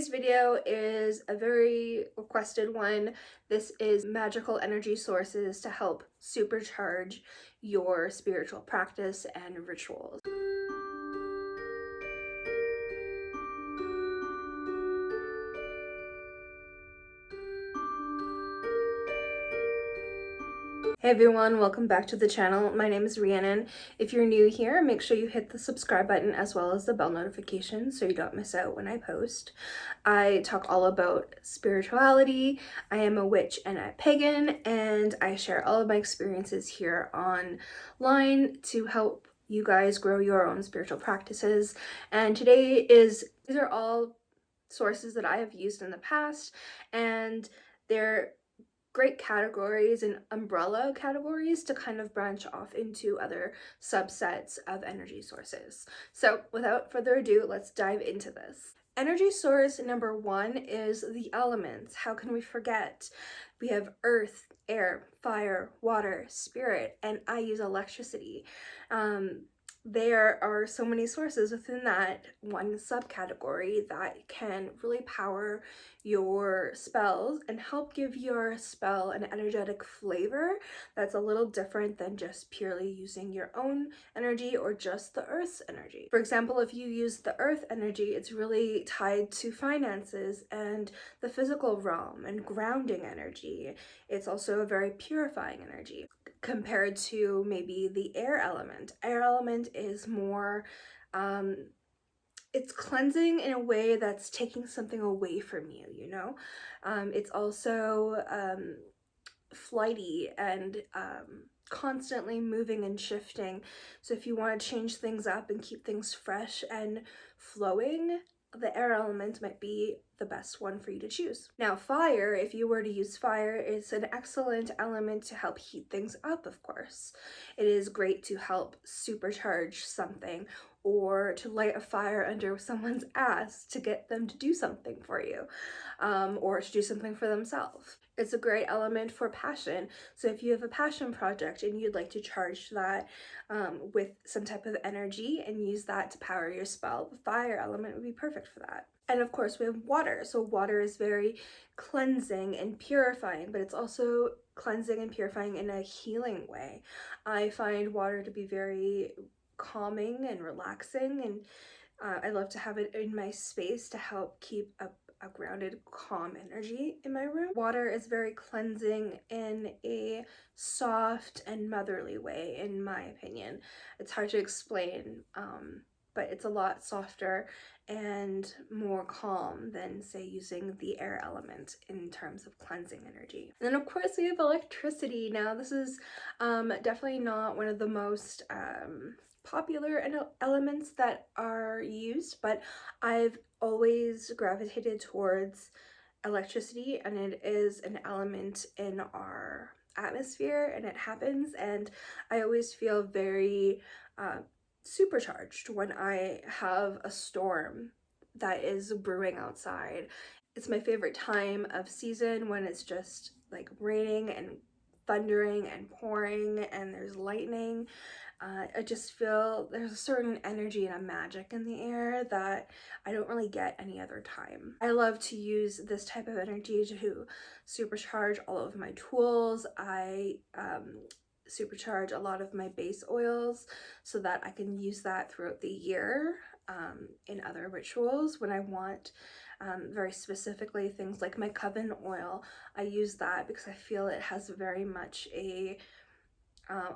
This video is a very requested one. This is magical energy sources to help supercharge your spiritual practice and rituals. Hey everyone, welcome back to the channel. My name is Rhiannon. If you're new here, make sure you hit the subscribe button as well as the bell notification so you don't miss out when I post. I talk all about spirituality. I am a witch and a pagan, and I share all of my experiences here online to help you guys grow your own spiritual practices. And these are all sources that I have used in the past, and they're great categories and umbrella categories to kind of branch off into other subsets of energy sources. So without further ado, let's dive into this. Energy source number one is the elements. How can we forget? We have earth, air, fire, water, spirit, and I use electricity. There are so many sources within that one subcategory that can really power your spells and help give your spell an energetic flavor that's a little different than just purely using your own energy or just the earth's energy. For example, if you use the earth energy, it's really tied to finances and the physical realm and grounding energy. It's also a very purifying energy compared to maybe the air element. Air element is more it's cleansing in a way that's taking something away from you, you know? It's also flighty and constantly moving and shifting. So if you want to change things up and keep things fresh and flowing, the air element might be the best one for you to choose. Now, fire, if you were to use fire, is an excellent element to help heat things up, of course. It is great to help supercharge something or to light a fire under someone's ass to get them to do something for you, or to do something for themselves. It's a great element for passion. So if you have a passion project and you'd like to charge that with some type of energy and use that to power your spell, the fire element would be perfect for that. And of course we have water. So water is very cleansing and purifying, but it's also cleansing and purifying in a healing way. I find water to be very calming and relaxing, and I love to have it in my space to help keep a grounded, calm energy in my room. Water is very cleansing in a soft and motherly way, in my opinion. It's hard to explain, but it's a lot softer and more calm than, say, using the air element in terms of cleansing energy. And then of course we have electricity. Now this is definitely not one of the most popular elements that are used, but I've always gravitated towards electricity, and it is an element in our atmosphere and it happens, and I always feel very supercharged when I have a storm that is brewing outside. It's my favorite time of season when it's just like raining and thundering and pouring and there's lightning. I just feel there's a certain energy and a magic in the air that I don't really get any other time. I love to use this type of energy to supercharge all of my tools. I supercharge a lot of my base oils so that I can use that throughout the year in other rituals when I want. Very specifically, things like my coven oil, I use that because I feel it has very much a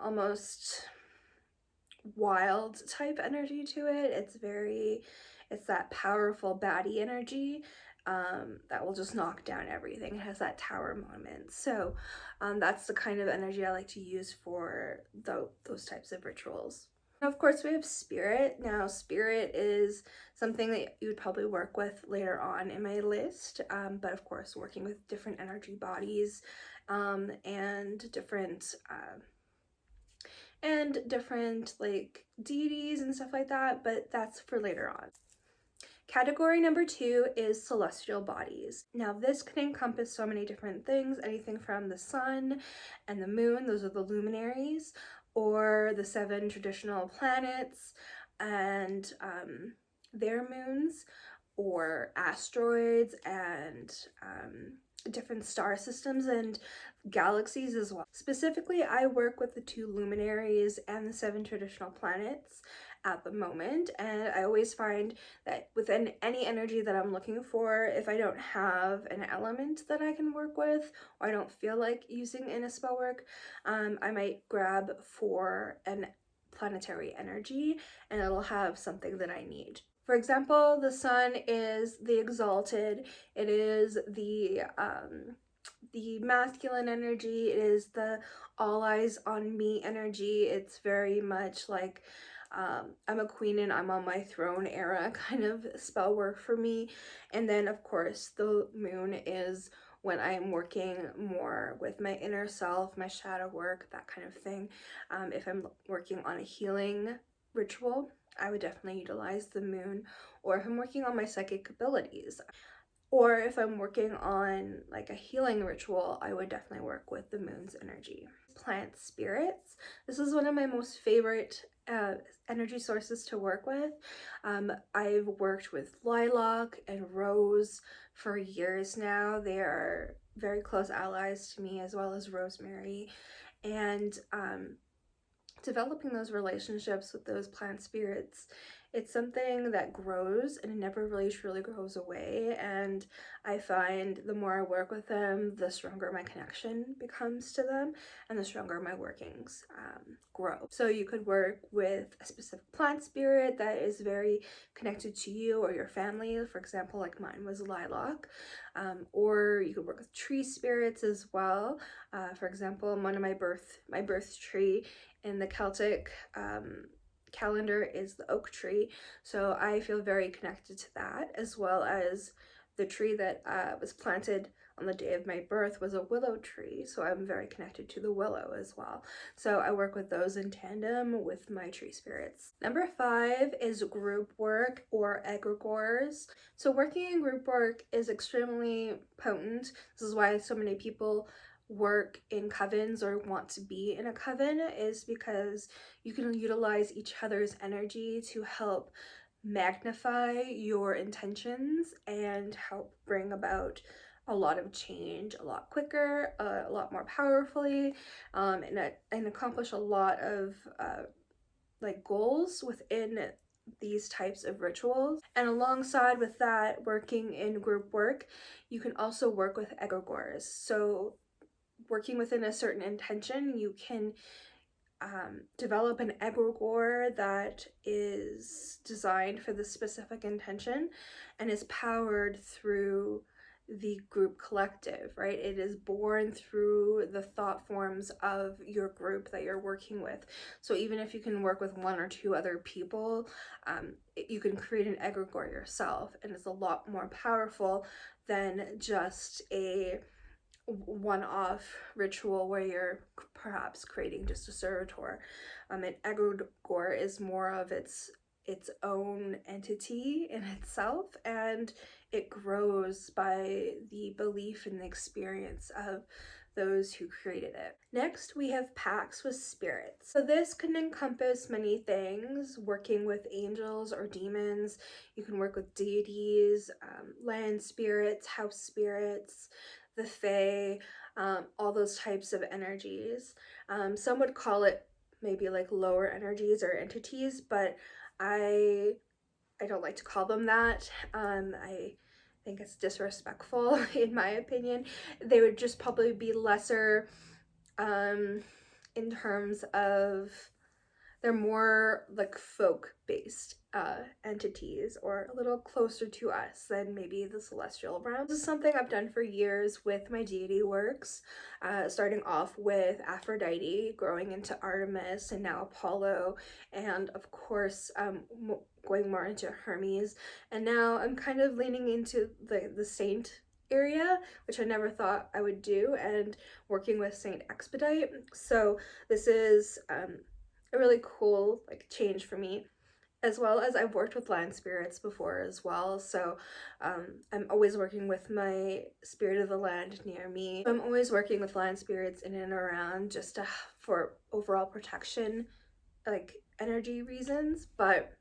almost wild type energy to it. It's that powerful baddie energy that will just knock down everything. It has that tower moment. So that's the kind of energy I like to use for those types of rituals. Of course, we have spirit. Now, spirit is something that you would probably work with later on in my list, but of course, working with different energy bodies and different like deities and stuff like that, but that's for later on. Category number two is celestial bodies. Now this can encompass so many different things, anything from the sun and the moon, those are the luminaries, or the 7 traditional planets and their moons, or asteroids and different star systems and galaxies as well. Specifically, I work with the 2 luminaries and the 7 traditional planets at the moment, and I always find that within any energy that I'm looking for, if I don't have an element that I can work with, or I don't feel like using in a spell work, I might grab for an planetary energy and it'll have something that I need. For example, the sun is the exalted, it is the masculine energy, it is the all eyes on me energy. It's very much like I'm a queen and I'm on my throne era kind of spell work for me. And then of course the moon is when I'm working more with my inner self, my shadow work, that kind of thing. If I'm working on a healing ritual, I would definitely utilize the moon, or if I'm working on my psychic abilities, or if I'm working on like a healing ritual, I would definitely work with the moon's energy. Plant spirits. This is one of my most favorite energy sources to work with. I've worked with lilac and rose for years now. They are very close allies to me, as well as rosemary. And developing those relationships with those plant spirits, it's something that grows and it never really truly goes away. And I find the more I work with them, the stronger my connection becomes to them and the stronger my workings grow. So you could work with a specific plant spirit that is very connected to you or your family. For example, like mine was lilac. Or you could work with tree spirits as well. For example, one of my birth tree in the Celtic calendar is the oak tree, so I feel very connected to that, as well as the tree that was planted on the day of my birth was a willow tree, so I'm very connected to the willow as well. So I work with those in tandem with my tree spirits. Number 5 is group work or egregores. So working in group work is extremely potent. This is why so many people work in covens or want to be in a coven, is because you can utilize each other's energy to help magnify your intentions and help bring about a lot of change a lot quicker, a lot more powerfully, and accomplish a lot of like goals within these types of rituals. And alongside with that, working in group work, you can also work with egregores. So working within a certain intention, you can develop an egregore that is designed for the specific intention and is powered through the group collective, right? It is born through the thought forms of your group that you're working with. So even if you can work with 1 or 2 other people, you can create an egregore yourself, and it's a lot more powerful than just a one-off ritual where you're perhaps creating just a servitor. An egregore is more of its own entity in itself, and it grows by the belief and the experience of those who created it. Next, we have pacts with spirits. So this can encompass many things: working with angels or demons. You can work with deities, land spirits, house spirits, the fae, all those types of energies. Some would call it maybe like lower energies or entities, but I don't like to call them that. I think it's disrespectful in my opinion. They would just probably be lesser in terms of they're more like folk-based entities, or a little closer to us than maybe the celestial realm. This is something I've done for years with my deity works, starting off with Aphrodite, growing into Artemis, and now Apollo, and of course going more into Hermes, and now I'm kind of leaning into the saint area, which I never thought I would do, and working with Saint Expedite. So this is a really cool like change for me, as well as I've worked with land spirits before as well. So I'm always working with my spirit of the land near me. I'm always working with land spirits in and around, just for overall protection, like energy reasons. But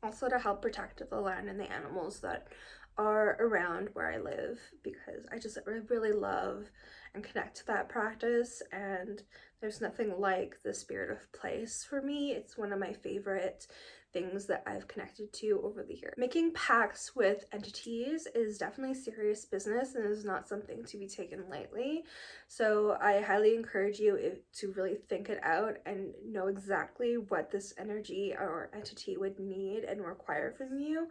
Also to help protect the land and the animals that are around where I live, because I just really love and connect to that practice, and there's nothing like the spirit of place for me. It's one of my favorite things that I've connected to over the years. Making pacts with entities is definitely serious business and is not something to be taken lightly. So I highly encourage you to really think it out and know exactly what this energy or entity would need and require from you,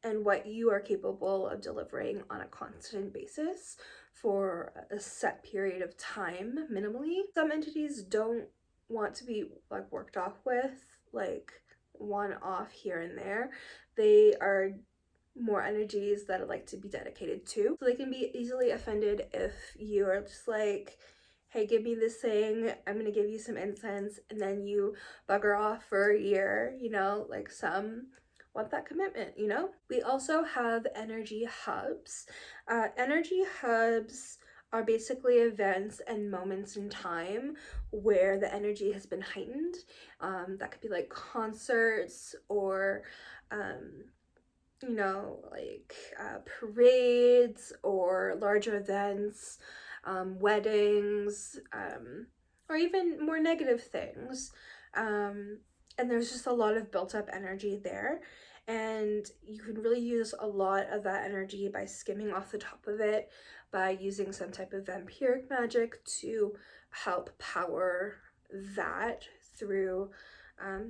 and what you are capable of delivering on a constant basis for a set period of time minimally. Some entities don't want to be like worked off with, like one off here and there. They are more energies that I like to be dedicated to. So they can be easily offended if you are just like, hey, give me this thing, I'm gonna give you some incense, and then you bugger off for a year, you know, like some want that commitment, you know? We also have energy hubs. Energy hubs are basically events and moments in time where the energy has been heightened. That could be like concerts or you know, like parades or larger events, weddings, or even more negative things. And there's just a lot of built up energy there. And you can really use a lot of that energy by skimming off the top of it, by using some type of vampiric magic to help power that through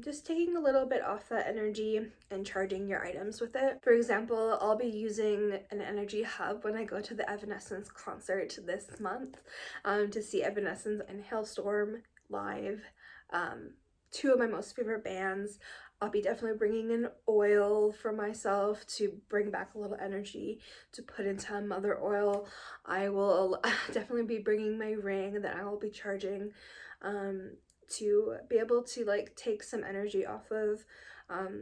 just taking a little bit off that energy and charging your items with it. For example, I'll be using an energy hub when I go to the Evanescence concert this month, to see Evanescence and Hailstorm live, two of my most favorite bands. I'll be definitely bringing in oil for myself to bring back a little energy to put into mother oil. I will definitely be bringing my ring that I will be charging, to be able to like take some energy off of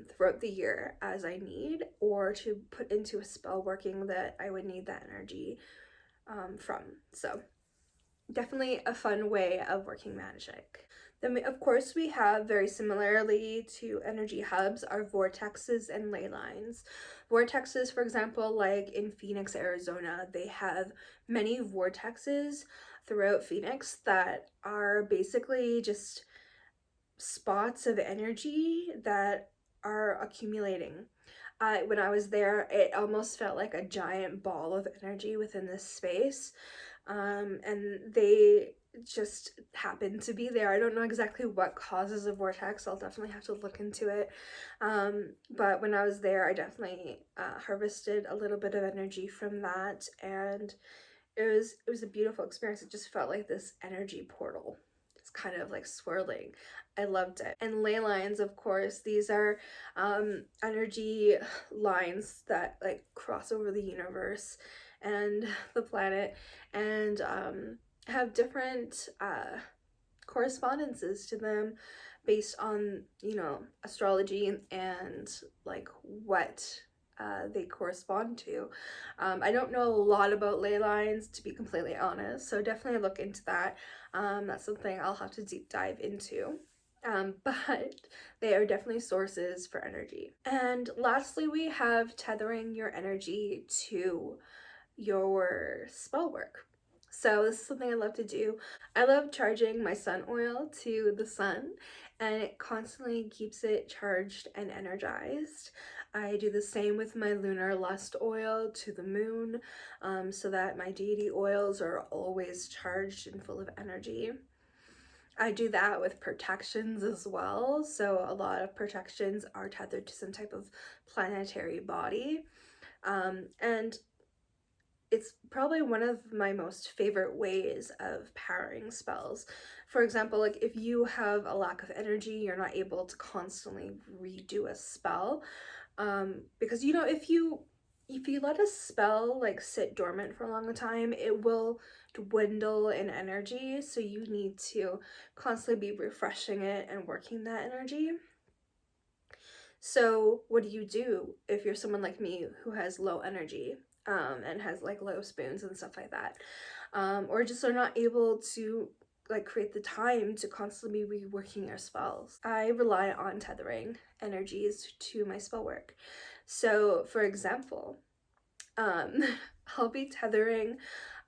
throughout the year as I need, or to put into a spell working that I would need that energy from. So definitely a fun way of working magic. Then of course we have, very similarly to energy hubs, are vortexes and ley lines. Vortexes, for example, like in Phoenix, Arizona, they have many vortexes throughout Phoenix that are basically just spots of energy that are accumulating. When I was there, it almost felt like a giant ball of energy within this space, and they just happened to be there. I don't know exactly what causes a vortex. I'll definitely have to look into it. But when I was there, I definitely harvested a little bit of energy from that, and it was a beautiful experience. It just felt like this energy portal. It's kind of like swirling. I loved it. And ley lines, of course, these are energy lines that like cross over the universe and the planet, and have different correspondences to them based on, you know, astrology and like what they correspond to. I don't know a lot about ley lines, to be completely honest, so definitely look into that. That's something I'll have to deep dive into. But they are definitely sources for energy. And lastly, we have tethering your energy to your spell work. So this is something I love to do. I love charging my sun oil to the sun, and it constantly keeps it charged and energized. I do the same with my lunar lust oil to the moon, so that my deity oils are always charged and full of energy. I do that with protections as well. So a lot of protections are tethered to some type of planetary body. And it's probably one of my most favorite ways of powering spells. For example, like if you have a lack of energy, you're not able to constantly redo a spell. Because, you know, if you let a spell like sit dormant for a long time, it will dwindle in energy. So you need to constantly be refreshing it and working that energy. So what do you do if you're someone like me who has low energy, and has like low spoons and stuff like that, or just are not able to like create the time to constantly be reworking your spells. I rely on tethering energies to my spell work. So for example, I'll be tethering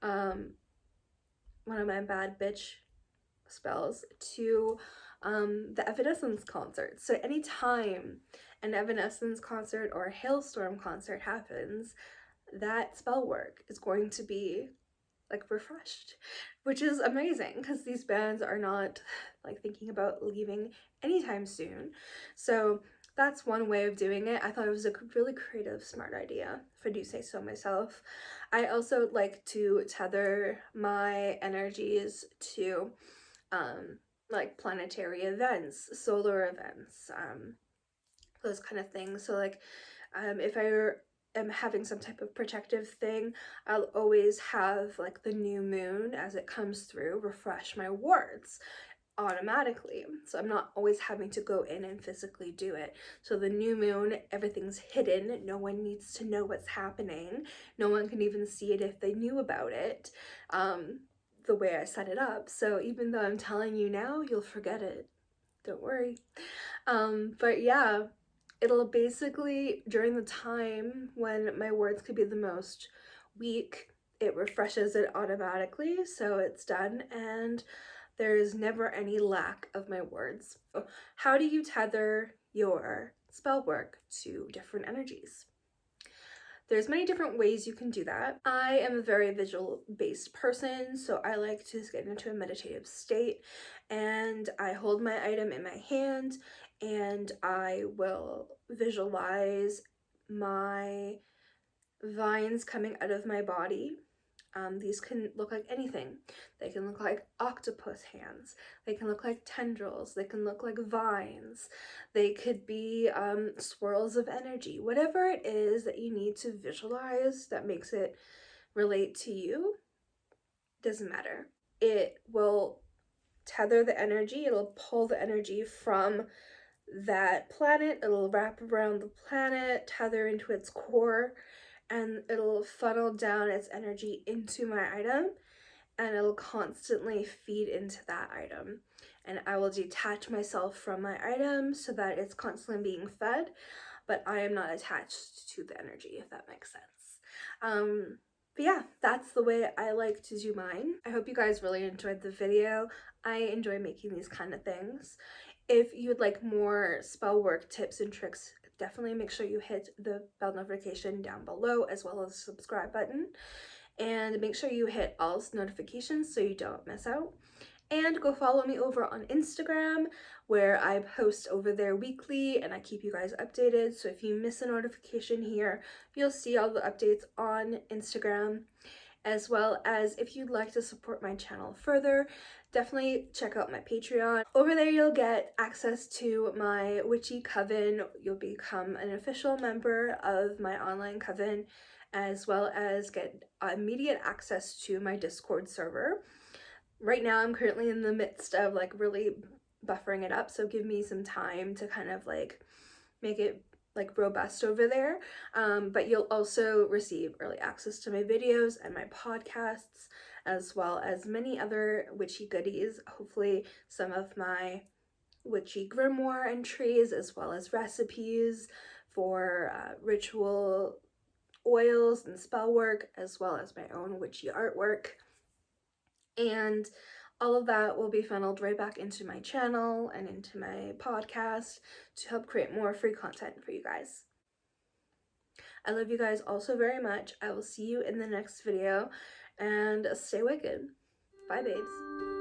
one of my bad bitch spells to the Evanescence concert. So anytime an Evanescence concert or a Hailstorm concert happens, that spell work is going to be like refreshed, which is amazing because these bands are not like thinking about leaving anytime soon. So that's one way of doing it. I thought it was a really creative, smart idea, if I do say so myself. I also like to tether my energies to like planetary events, solar events, those kind of things. So like if I am having some type of protective thing, I'll always have like the new moon as it comes through refresh my wards automatically, so I'm not always having to go in and physically do it. So the new moon, everything's hidden, no one needs to know what's happening, no one can even see it if they knew about it, the way I set it up. So even though I'm telling you now, you'll forget it, don't worry. But yeah, it'll basically, during the time when my words could be the most weak, it refreshes it automatically, so it's done, and there's never any lack of my words. How do you tether your spell work to different energies? There's many different ways you can do that. I am a very visual based person, so I like to get into a meditative state, and I hold my item in my hand and I will visualize my vines coming out of my body. These can look like anything. They can look like octopus hands, they can look like tendrils, they can look like vines, they could be swirls of energy. Whatever it is that you need to visualize that makes it relate to you, doesn't matter. It will tether the energy, it'll pull the energy from that planet, it'll wrap around the planet, tether into its core, and it'll funnel down its energy into my item, and it'll constantly feed into that item. And I will detach myself from my item so that it's constantly being fed, but I am not attached to the energy, if that makes sense. But yeah, that's the way I like to do mine. I hope you guys really enjoyed the video. I enjoy making these kind of things. If you would like more spell work tips and tricks, definitely make sure you hit the bell notification down below, as well as the subscribe button, and make sure you hit all notifications so you don't miss out. And go follow me over on Instagram, where I post over there weekly and I keep you guys updated. So if you miss a notification here, you'll see all the updates on Instagram. As well as, if you'd like to support my channel further, definitely check out my Patreon. Over there you'll get access to my witchy coven. You'll become an official member of my online coven, as well as get immediate access to my Discord server. Right now I'm currently in the midst of like really buffering it up, so give me some time to kind of like make it like robust over there, but you'll also receive early access to my videos and my podcasts, as well as many other witchy goodies, hopefully some of my witchy grimoire entries, as well as recipes for ritual oils and spell work, as well as my own witchy artwork. And all of that will be funneled right back into my channel and into my podcast to help create more free content for you guys. I love you guys all so very much. I will see you in the next video, and stay wicked. Bye, babes.